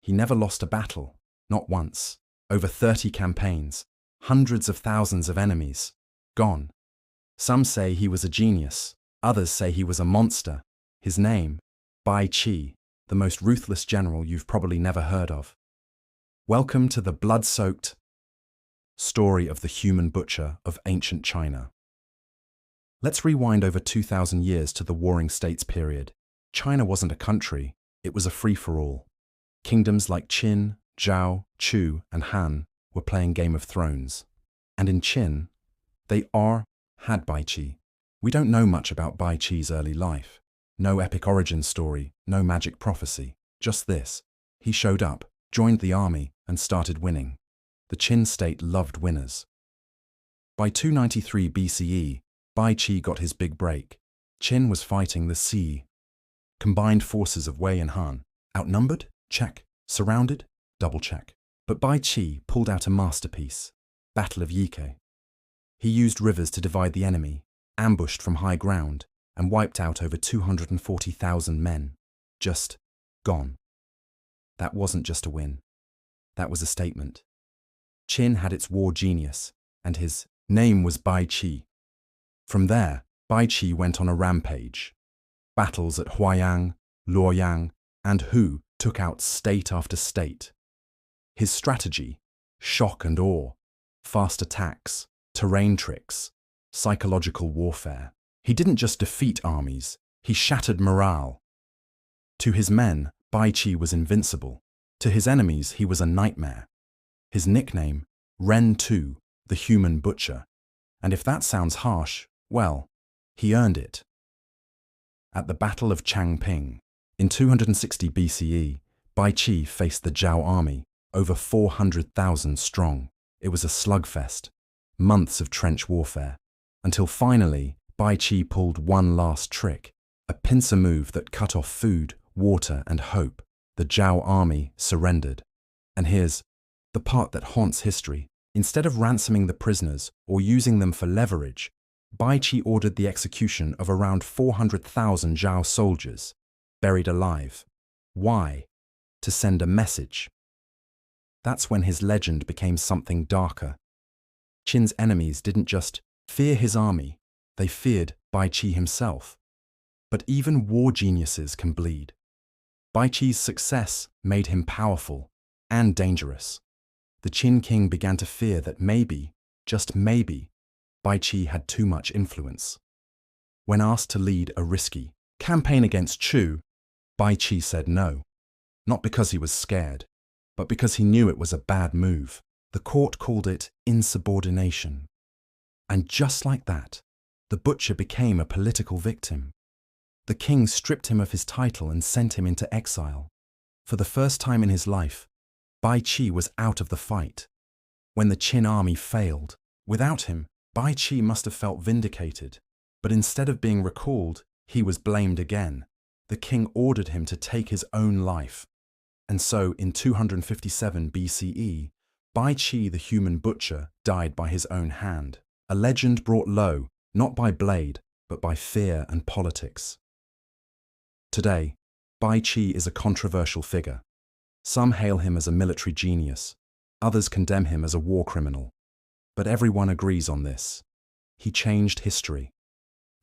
He never lost a battle, not once. Over 30 campaigns, hundreds of thousands of enemies, gone. Some say he was a genius, others say he was a monster. His name, Bai Qi, the most ruthless general you've probably never heard of. Welcome to the blood-soaked story of the human butcher of ancient China. Let's rewind over 2,000 years to the Warring States period. China wasn't a country, it was a free-for-all. Kingdoms like Qin, Zhao, Chu, and Han were playing Game of Thrones. And in Qin, they had Bai Qi. We don't know much about Bai Qi's early life. No epic origin story, no magic prophecy. Just this. He showed up, joined the army, and started winning. The Qin state loved winners. By 293 BCE, Bai Qi got his big break. Qin was fighting the sea. Combined forces of Wei and Han. Outnumbered? Check. Surrounded? Double check. But Bai Qi pulled out a masterpiece. Battle of Yike. He used rivers to divide the enemy, ambushed from high ground, and wiped out over 240,000 men. Just gone. That wasn't just a win. That was a statement. Qin had its war genius, and his name was Bai Qi. From there, Bai Qi went on a rampage. Battles at Huayang, Luoyang, and Hu took out state after state. His strategy, shock and awe, fast attacks, terrain tricks, psychological warfare. He didn't just defeat armies, he shattered morale. To his men, Bai Qi was invincible. To his enemies, he was a nightmare. His nickname, Ren Tu, the human butcher. And if that sounds harsh, well, he earned it. At the Battle of Changping, in 260 BCE, Bai Qi faced the Zhao army, over 400,000 strong. It was a slugfest, months of trench warfare, until finally Bai Qi pulled one last trick, a pincer move that cut off food, water, and hope. The Zhao army surrendered. And here's the part that haunts history. Instead of ransoming the prisoners or using them for leverage, Bai Qi ordered the execution of around 400,000 Zhao soldiers, buried alive. Why? To send a message. That's when his legend became something darker. Qin's enemies didn't just fear his army, they feared Bai Qi himself. But even war geniuses can bleed. Bai Qi's success made him powerful and dangerous. The Qin king began to fear that maybe, just maybe, Bai Qi had too much influence. When asked to lead a risky campaign against Chu, Bai Qi said no. Not because he was scared, but because he knew it was a bad move. The court called it insubordination. And just like that, the butcher became a political victim. The king stripped him of his title and sent him into exile. For the first time in his life, Bai Qi was out of the fight. When the Qin army failed, without him, Bai Qi must have felt vindicated. But instead of being recalled, he was blamed again. The king ordered him to take his own life. And so, in 257 BCE, Bai Qi the human butcher died by his own hand. A legend brought low, not by blade, but by fear and politics. Today, Bai Qi is a controversial figure. Some hail him as a military genius, others condemn him as a war criminal. But everyone agrees on this. He changed history.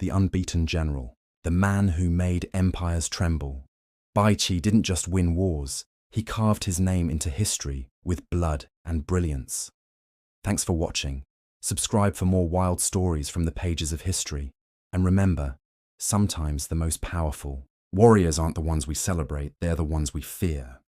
The unbeaten general, the man who made empires tremble. Bai Qi didn't just win wars, he carved his name into history with blood and brilliance. Thanks for watching. Subscribe for more wild stories from the pages of history. And remember, sometimes the most powerful warriors aren't the ones we celebrate, they're the ones we fear.